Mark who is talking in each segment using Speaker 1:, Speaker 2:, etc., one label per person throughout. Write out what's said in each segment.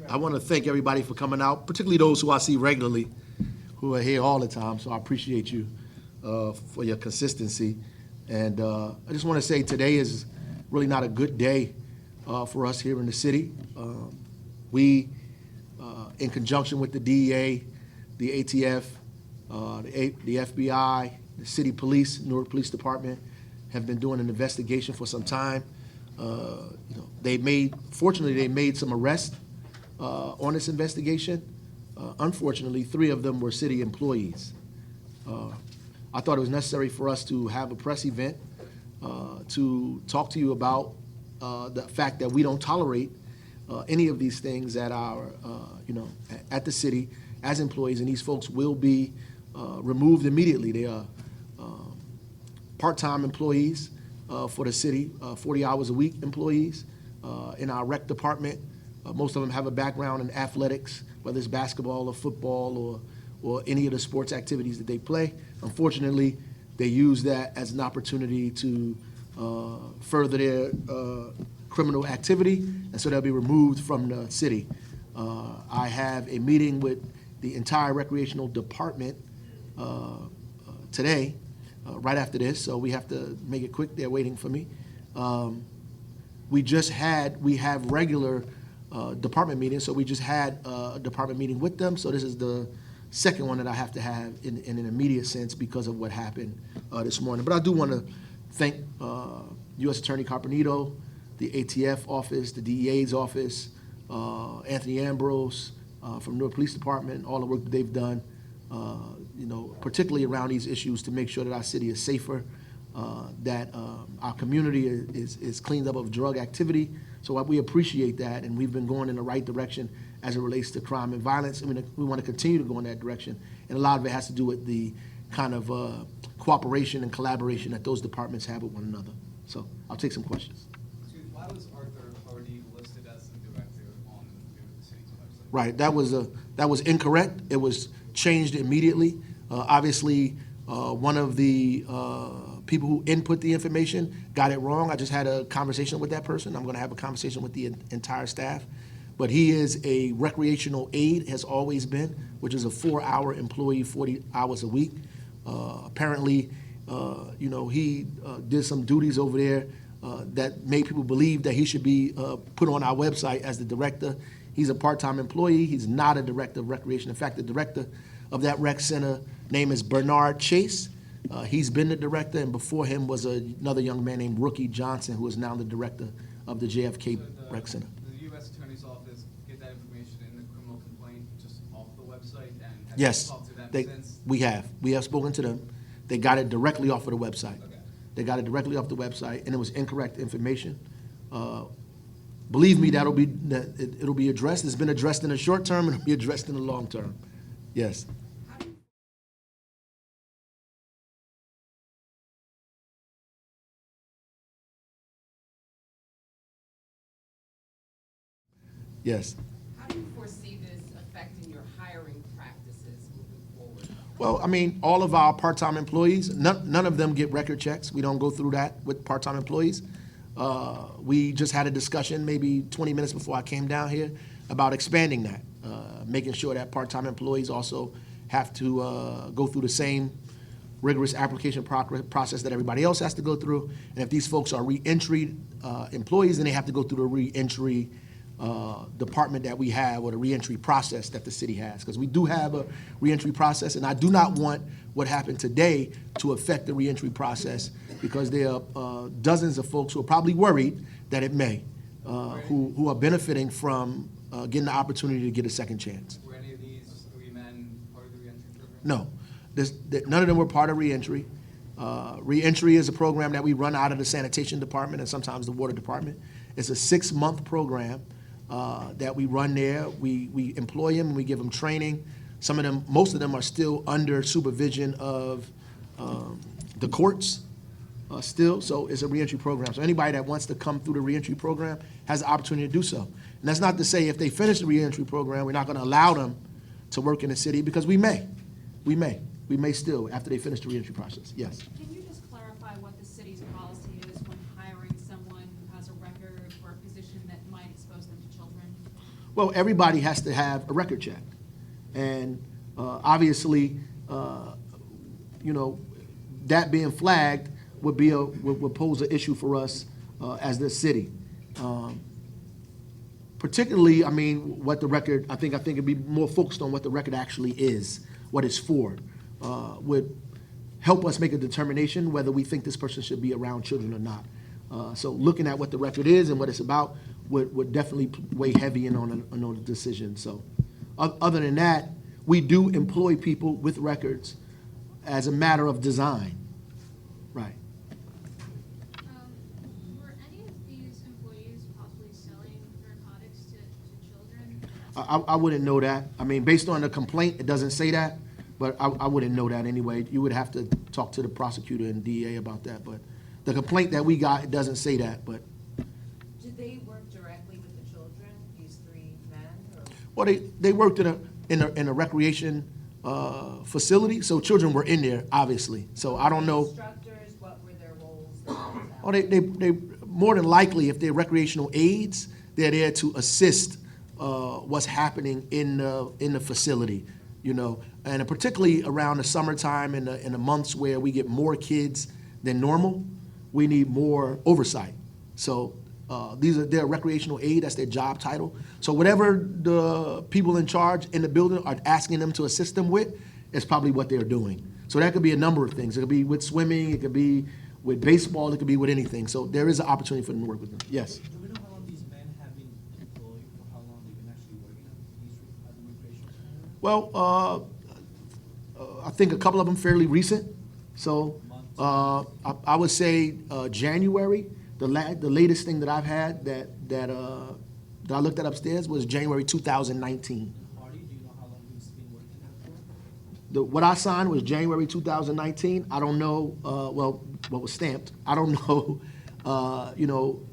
Speaker 1: I want to thank everybody for coming out, particularly those who I see regularly, who are here all the time. So I appreciate you for your consistency. And I just want to say today is really not a good day for us here in the city. We, in conjunction with the DEA, the ATF, the FBI, the city police, Newark Police Department, have been doing an investigation for some time. Fortunately, they made some arrests on this investigation. Unfortunately, 3 of them were city employees. I thought it was necessary for us to have a press event to talk to you about the fact that we don't tolerate any of these things at our, at the city as employees, and these folks will be removed immediately. They are part-time employees for the city, 40 hours a week employees in our rec department. Most of them have a background in athletics, whether it's basketball or football or any of the sports activities that they play. Unfortunately, they use that as an opportunity to further their criminal activity, and so they'll be removed from the city. I have a meeting with the entire recreational department today, right after this, so we have to make it quick. They're waiting for me. We have regular department meetings, so we just had a department meeting with them, so this is the second one that I have to have in an immediate sense because of what happened this morning. But I do want to thank U.S. Attorney Carpenito, the ATF office, the DEA's office, Anthony Ambrose from Newark Police Department, all the work that they've done, particularly around these issues to make sure that our city is safer, that our community is cleaned up of drug activity. So we appreciate that, and we've been going in the right direction as it relates to crime and violence. I mean, we want to continue to go in that direction, and a lot of it has to do with the kind of cooperation and collaboration that those departments have with one another. So I'll take some questions.
Speaker 2: Excuse me, why was Arthur already listed as the director on the city's website?
Speaker 1: Right, that was incorrect. It was changed immediately. Obviously, one of the people who input the information got it wrong. I just had a conversation with that person. I'm going to have a conversation with the entire staff. But he is a recreational aide, has always been, which is a 4-hour employee, 40 hours a week. Apparently, he did some duties over there that made people believe that he should be put on our website as the director. He's a part-time employee. He's not a director of recreation. In fact, the director of that rec center name is Bernard Chase. He's been the director, and before him was another young man named Rookie Johnson, who is now the director of the JFK Rec Center.
Speaker 2: The U.S. Attorney's Office get that information in the criminal complaint just off the website, and have
Speaker 1: Yes,
Speaker 2: you talked to them since?
Speaker 1: we have spoken to them. They got it directly off of the website.
Speaker 2: Okay.
Speaker 1: They got it directly off the website, and it was incorrect information. Believe me, it'll be addressed. It's been addressed in the short term, and it'll be addressed in the long term. Yes. Yes.
Speaker 3: How do you foresee this affecting your hiring practices moving forward?
Speaker 1: Well, I mean, all of our part-time employees, none of them get record checks. We don't go through that with part-time employees. We just had a discussion maybe 20 minutes before I came down here about expanding that, making sure that part-time employees also have to go through the same rigorous application process that everybody else has to go through. And if these folks are re-entry employees, then they have to go through the re-entry department that we have, or the reentry process that the city has, because we do have a reentry process, and I do not want what happened today to affect the reentry process, because there are dozens of folks who are probably worried that it may, who are benefiting from getting the opportunity to get a second chance.
Speaker 2: Were any of these 3 men part of the reentry program?
Speaker 1: No, none of them were part of reentry. Reentry is a program that we run out of the sanitation department and sometimes the water department. It's a 6-month program that we run there. We employ them, and we give them training. Most of them are still under supervision of the courts still, so it's a reentry program. So anybody that wants to come through the reentry program has the opportunity to do so. And that's not to say if they finish the reentry program, we're not going to allow them to work in the city, because we may still after they finish the reentry process. Yes.
Speaker 4: Can you just clarify what the city's policy is when hiring someone who has a record for a position that might expose them to children?
Speaker 1: Well, everybody has to have a record check. And obviously, that being flagged would pose an issue for us as the city. Particularly, I mean, what the record, I think it'd be more focused on what the record actually is, what it's for, would help us make a determination whether we think this person should be around children or not. So looking at what the record is and what it's about would definitely weigh heavy in on the decision. So other than that, we do employ people with records as a matter of design. Right.
Speaker 5: Were any of these employees possibly selling narcotics to children?
Speaker 1: I wouldn't know that. I mean, based on the complaint, it doesn't say that, but I wouldn't know that anyway. You would have to talk to the prosecutor and DA about that, but the complaint that we got, it doesn't say that, but.
Speaker 3: Did they work directly with the children, these three men, or?
Speaker 1: Well, they worked in a recreation facility, so children were in there, obviously. So I don't know.
Speaker 3: Instructors, what were their roles?
Speaker 1: Oh, they more than likely, if they're recreational aides, they're there to assist what's happening in the facility, and particularly around the summertime and the months where we get more kids than normal, we need more oversight. So they're recreational aid, that's their job title. So whatever the people in charge in the building are asking them to assist them with is probably what they're doing. So that could be a number of things. It could be with swimming, it could be with baseball, it could be with anything. So there is an opportunity for them to work with them. Yes.
Speaker 6: Do we know how long these men have been employed, or how long they've been actually working at the recreational center?
Speaker 1: Well, I think a couple of them fairly recent. So I would say January. The latest thing that I've had that I looked at upstairs was January 2019.
Speaker 6: Hardy, do you know how long he's been working there for?
Speaker 1: What I signed was January 2019. I don't know, what was stamped. I don't know,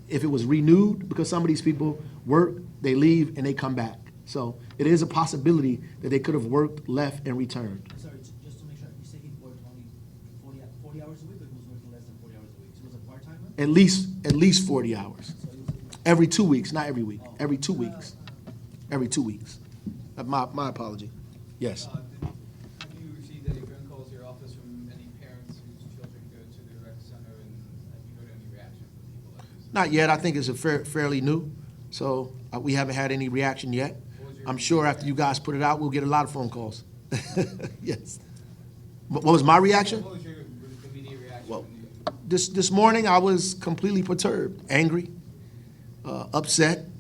Speaker 1: if it was renewed, because some of these people work, they leave, and they come back. So it is a possibility that they could have worked, left, and returned.
Speaker 6: Sorry, just to make sure, you say he worked only 40 hours a week, or he was working less than 40 hours a week? So he was a part-timer?
Speaker 1: At least 40 hours.
Speaker 6: So he was
Speaker 1: Every 2 weeks, not every week. Every 2 weeks. Every 2 weeks. My apology. Yes.
Speaker 2: Have you received any phone calls to your office from any parents whose children go to the rec center, and have you heard any reaction from people like this?
Speaker 1: Not yet. I think it's fairly new, so we haven't had any reaction yet. I'm sure after you guys put it out, we'll get a lot of phone calls. Yes. What was my reaction?
Speaker 2: What was your immediate reaction?
Speaker 1: Well,
Speaker 2: when you-
Speaker 1: this morning, I was completely perturbed, angry, upset.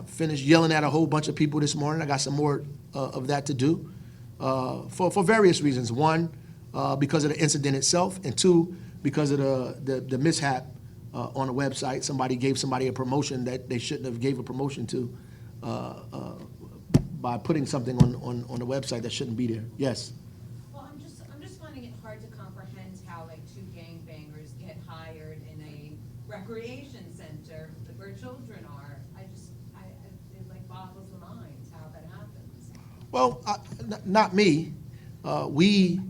Speaker 1: Finished yelling at a whole bunch of people this morning. I got some more of that to do for various reasons. One, because of the incident itself, and two, because of the mishap on the website. Somebody gave somebody a promotion that they shouldn't have gave a promotion to by putting something on the website that shouldn't be there. Yes.
Speaker 3: Well, I'm just finding it hard to comprehend how like two gangbangers get hired in a recreation center where children are. It like boggles the mind how that happens.
Speaker 1: Well, not me. We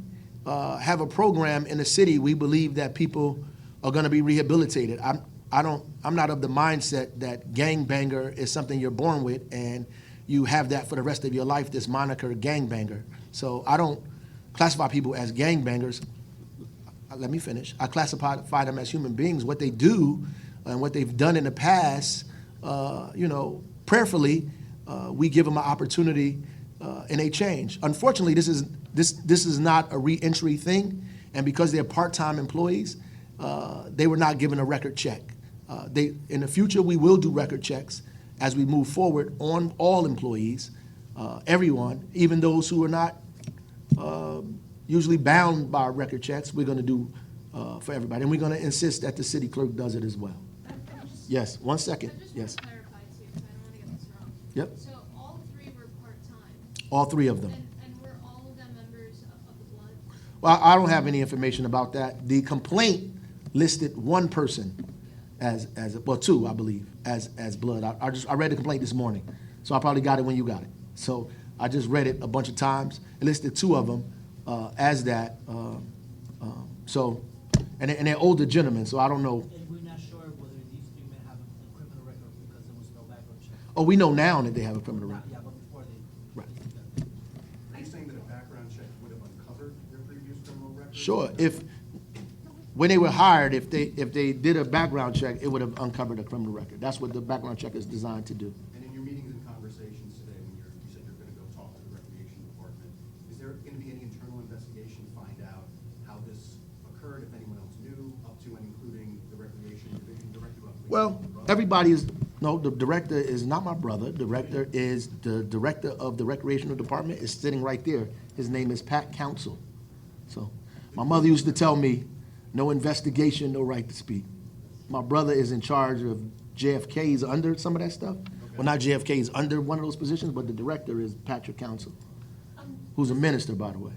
Speaker 1: have a program in the city. We believe that people are going to be rehabilitated. I'm not of the mindset that gangbanger is something you're born with and you have that for the rest of your life, this moniker gangbanger. So I don't classify people as gangbangers. Let me finish. I classify them as human beings. What they do and what they've done in the past, prayerfully, we give them an opportunity and they change. Unfortunately, this is not a re-entry thing, and because they're part-time employees, they were not given a record check. In the future, we will do record checks as we move forward on all employees, everyone, even those who are not usually bound by record checks. We're going to do for everybody, and we're going to insist that the city clerk does it as well. Yes, 1 second.
Speaker 5: I just
Speaker 1: Yes.
Speaker 5: want to clarify too, because I don't want to get this wrong.
Speaker 1: Yep.
Speaker 5: So all three were part-time,
Speaker 1: All three of them.
Speaker 5: and were all of them members of the blood?
Speaker 1: Well, I don't have any information about that. The complaint listed one person as two, I believe, as blood. I read the complaint this morning, so I probably got it when you got it. So I just read it a bunch of times. It listed two of them as that. And they're older gentlemen, so I don't know.
Speaker 6: And we're not sure whether these three men have a criminal record because there was no background check.
Speaker 1: Oh, we know now that they have a criminal
Speaker 6: Not-
Speaker 1: record.
Speaker 6: Yeah, but before they.
Speaker 1: Right.
Speaker 7: Are you saying that a background check would have uncovered their previous criminal record?
Speaker 1: Sure, when they were hired, if they did a background check, it would have uncovered a criminal record. That's what the background check is designed to do.
Speaker 7: And in your meetings and conversations today, when you said you're gonna go talk to the recreation department, is there gonna be any internal investigation to find out how this occurred, if anyone else knew, up to and including the recreation division director?
Speaker 1: Well, everybody is, no, the director is not my brother. Director is, the director of the recreational department is sitting right there. His name is Pat Council. So, my mother used to tell me, no investigation, no right to speak. My brother is in charge of JFK's under some of that stuff. Well, not JFK's under one of those positions, but the director is Patrick Council, who's a minister, by the way.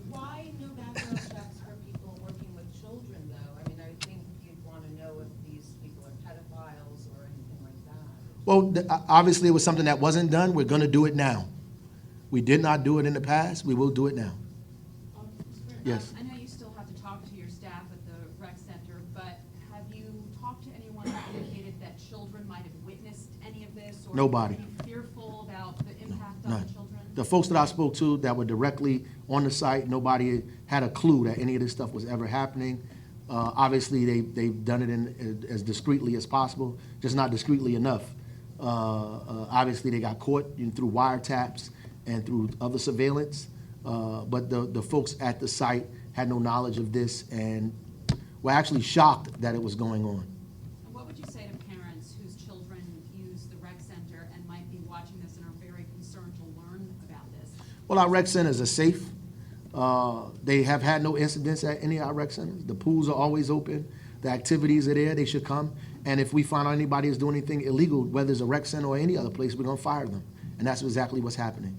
Speaker 3: Why no background checks for people working with children, though? I mean, I think you'd want to know if these people are pedophiles or anything like that.
Speaker 1: Well, obviously, it was something that wasn't done. We're going to do it now. We did not do it in the past. We will do it now.
Speaker 4: Mr. Mayor,
Speaker 1: Yes.
Speaker 4: I know you still have to talk to your staff at the rec center, but have you talked to anyone who indicated that children might have witnessed any of this?
Speaker 1: Nobody.
Speaker 4: Or are you fearful about the impact on
Speaker 1: None.
Speaker 4: the children?
Speaker 1: The folks that I spoke to that were directly on the site, nobody had a clue that any of this stuff was ever happening. Obviously, they've done it in as discreetly as possible, just not discreetly enough. Obviously, they got caught through wiretaps and through other surveillance. But the folks at the site had no knowledge of this and were actually shocked that it was going on.
Speaker 4: And what would you say to parents whose children use the rec center and might be watching this and are very concerned to learn about this?
Speaker 1: Well, our rec centers are safe. They have had no incidents at any of our rec centers. The pools are always open. The activities are there. They should come. And if we find out anybody is doing anything illegal, whether it's a rec center or any other place, we're going to fire them. And that's exactly what's happening.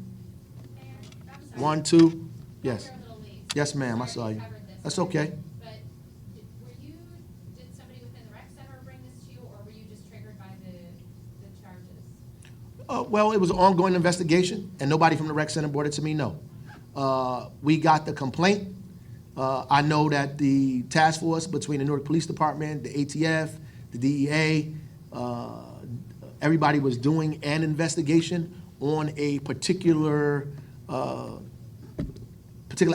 Speaker 5: Mayor, I'm sorry.
Speaker 1: 1, 2, yes.
Speaker 5: Got here a little late.
Speaker 1: Yes, ma'am, I
Speaker 5: Sorry
Speaker 1: saw
Speaker 5: if
Speaker 1: you.
Speaker 5: covered this.
Speaker 1: That's okay.
Speaker 5: But did somebody within the rec center bring this to you, or were you just triggered by the charges?
Speaker 1: Well, it was an ongoing investigation, and nobody from the rec center brought it to me, no. We got the complaint. I know that the task force between the Newark Police Department, the ATF, the DEA, everybody was doing an investigation on a particular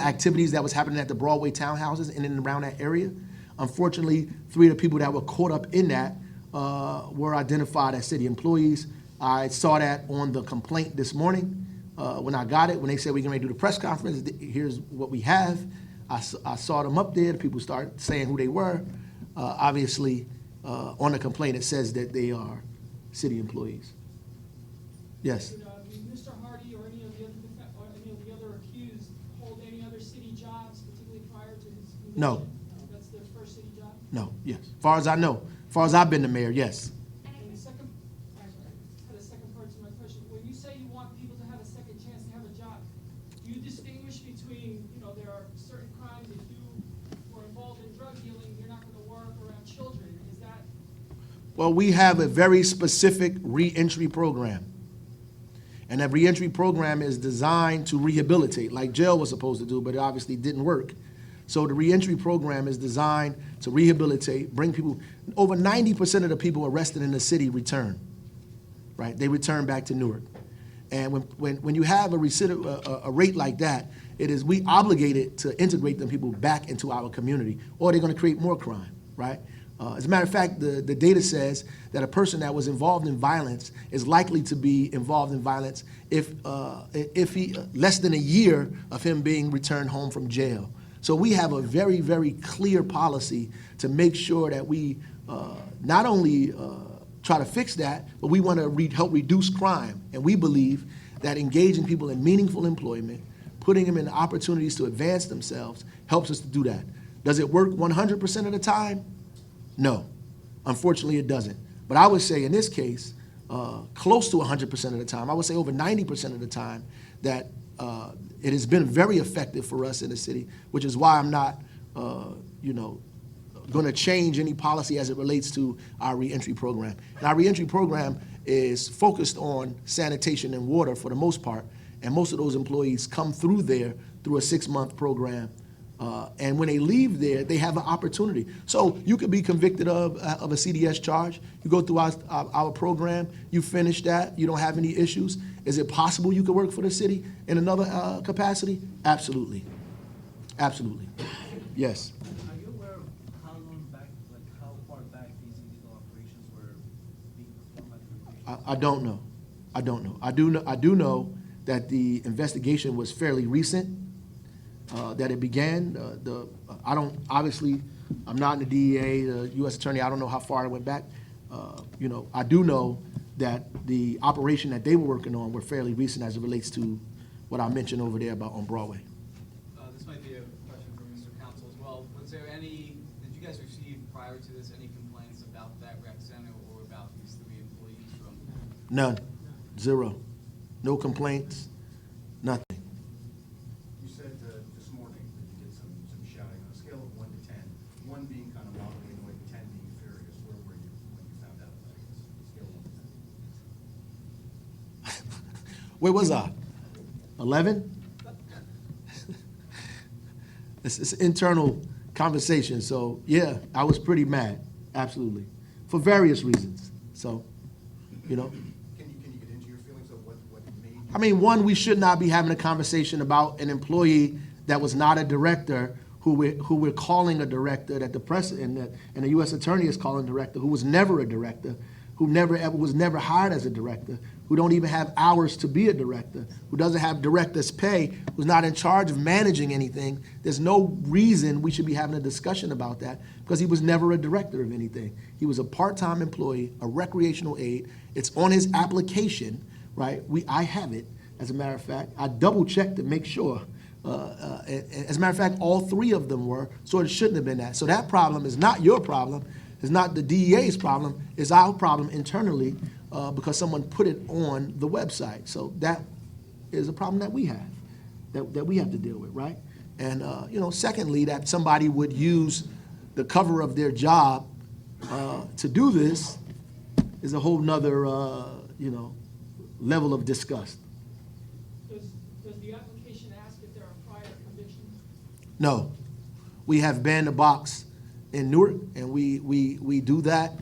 Speaker 1: activities that was happening at the Broadway townhouses in and around that area. Unfortunately, 3 of the people that were caught up in that were identified as city employees. I saw that on the complaint this morning when I got it, when they said we're going to do the press conference, here's what we have. I saw them up there. The people started saying who they were. Obviously, on the complaint, it says that they are city employees. Yes.
Speaker 8: Did Mr. Hardy or any of the other accused hold any other city jobs, particularly prior to his conviction?
Speaker 1: No.
Speaker 8: That's their first city job?
Speaker 1: No, yes. As far as I know, as far as I've been the mayor, yes.
Speaker 8: And the second, I had a second part to my question. When you say you want people to have a second chance to have a job, do you distinguish between, there are certain crimes, if you were involved in drug dealing, you're not gonna work around children? Is that?
Speaker 1: Well, we have a very specific reentry program. And that reentry program is designed to rehabilitate, like jail was supposed to do, but it obviously didn't work. So the reentry program is designed to rehabilitate, bring people, over 90% of the people arrested in the city return, right? They return back to Newark. And when you have a rate like that, we obligated to integrate them people back into our community, or they're gonna create more crime, right? As a matter of fact, the data says that a person that was involved in violence is likely to be involved in violence if he less than a year of him being returned home from jail. So we have a very, very clear policy to make sure that we not only try to fix that, but we want to help reduce crime. And we believe that engaging people in meaningful employment, putting them in opportunities to advance themselves, helps us to do that. Does it work 100% of the time? No, unfortunately it doesn't. But I would say in this case, close to 100% of the time, I would say over 90% of the time, that it has been very effective for us in the city, which is why I'm not, going to change any policy as it relates to our reentry program. And our reentry program is focused on sanitation and water for the most part, and most of those employees come through there through a 6-month program And when they leave there, they have an opportunity. So you could be convicted of a CDS charge. You go through our program, you finish that, you don't have any issues. Is it possible you could work for the city in another capacity? Absolutely. Absolutely. Yes.
Speaker 6: Are you aware of how long back, like how far back these illegal operations were being performed by the
Speaker 1: I don't know. I don't know. I do know that the investigation was fairly recent, that it began. I don't, obviously, I'm not in the DEA, the U.S. Attorney, I don't know how far it went back. I do know that the operation that they were working on were fairly recent as it relates to what I mentioned over there about on Broadway.
Speaker 2: This might be a question for Mr. Counsel as well. Did you guys receive prior to this any complaints about that rec center or about these 3 employees from?
Speaker 1: None. Zero. No complaints, nothing.
Speaker 7: You said this morning that you did some shouting on a scale of 1 to 10, 1 being kind of mildly annoyed, 10 being furious. Where were you when you found out about this? Scale of 1 to 10.
Speaker 1: Where was I? 11? It's an internal conversation, so yeah, I was pretty mad, absolutely, for various reasons. So,
Speaker 7: Can you get into your feelings of what made you?
Speaker 1: I mean, one, we should not be having a conversation about an employee that was not a director, who we're calling a director, that the press and the U.S. Attorney is calling a director, who was never a director, who was never hired as a director, who don't even have hours to be a director, who doesn't have director's pay, who's not in charge of managing anything. There's no reason we should be having a discussion about that, because he was never a director of anything. He was a part-time employee, a recreational aide. It's on his application, right? I have it, as a matter of fact. I double-checked to make sure. As a matter of fact, all 3 of them were, so it shouldn't have been that. So that problem is not your problem. It's not the DEA's problem. It's our problem internally, because someone put it on the website. So that is a problem that we have, that we have to deal with, right? And, secondly, that somebody would use the cover of their job to do this is a whole nother, level of disgust.
Speaker 8: Does the application ask if there are prior convictions?
Speaker 1: No. We have banned the box in Newark, and we do that.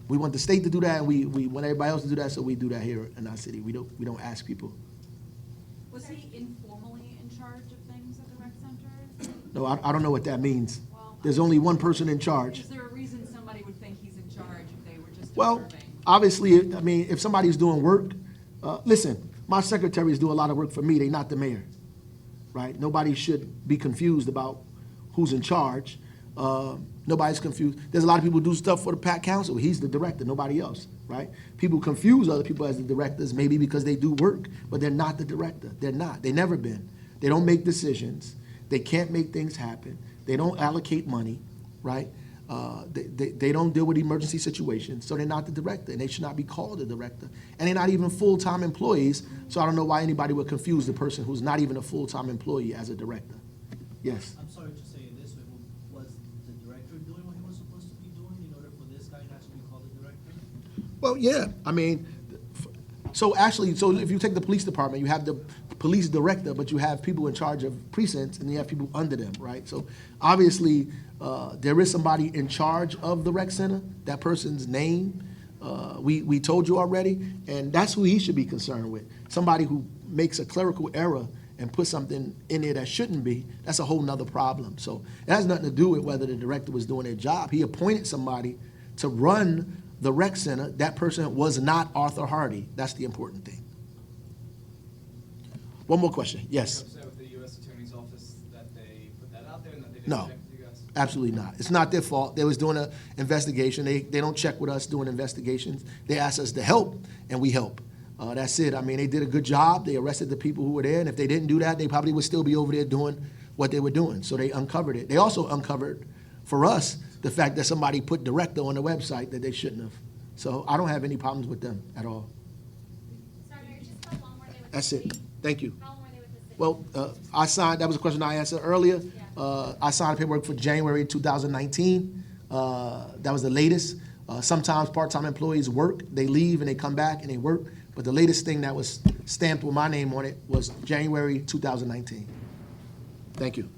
Speaker 1: We want the state to do that, and we want everybody else to do that, so we do that here in our city. We don't ask people.
Speaker 4: Was he informally in charge of things at the rec center?
Speaker 1: No, I don't know what that means.
Speaker 4: Well,
Speaker 1: There's only one person in charge.
Speaker 4: Is there a reason somebody would think he's in charge if they were just
Speaker 1: Well,
Speaker 4: observing?
Speaker 1: obviously, I mean, if somebody's doing work, listen, my secretaries do a lot of work for me. They're not the mayor, right? Nobody should be confused about who's in charge. Nobody's confused. There's a lot of people who do stuff for the PAC Council. He's the director, nobody else, right? People confuse other people as the directors, maybe because they do work, but they're not the director. They're not. They never been. They don't make decisions. They can't make things happen. They don't allocate money, right? They don't deal with emergency situations, so they're not the director, and they should not be called a director. And they're not even full-time employees, so I don't know why anybody would confuse the person who's not even a full-time employee as a director. Yes?
Speaker 6: I'm sorry to say it this way, was the director doing what he was supposed to be doing in order for this guy not to be called a director?
Speaker 1: Well, yeah, I mean, so if you take the police department, you have the police director, but you have people in charge of precincts, and you have people under them, right? So obviously, there is somebody in charge of the rec center. That person's name, we told you already, and that's who he should be concerned with. Somebody who makes a clerical error and put something in there that shouldn't be, that's a whole nother problem. So it has nothing to do with whether the director was doing their job. He appointed somebody to run the rec center. That person was not Arthur Hardy. That's the important thing. One more question. Yes?
Speaker 2: Are you upset with the U.S. Attorney's Office that they put that out there and that they didn't
Speaker 1: No.
Speaker 2: check with you guys?
Speaker 1: Absolutely not. It's not their fault. They was doing an investigation. They don't check with us doing investigations. They ask us to help, and we help. That's it. I mean, they did a good job. They arrested the people who were there, and if they didn't do that, they probably would still be over there doing what they were doing. So they uncovered it. They also uncovered, for us, the fact that somebody put director on the website that they shouldn't have. So I don't have any problems with them at all.
Speaker 5: Sorry, Mayor, just how long were they with the
Speaker 1: That's
Speaker 5: city?
Speaker 1: it. Thank you.
Speaker 5: How long were they with the city?
Speaker 1: Well, I signed, that was a question I answered earlier. I signed paperwork for January 2019. That was the latest. Sometimes part-time employees work, they leave and they come back and they work. But the latest thing that was stamped with my name on it was January 2019. Thank you.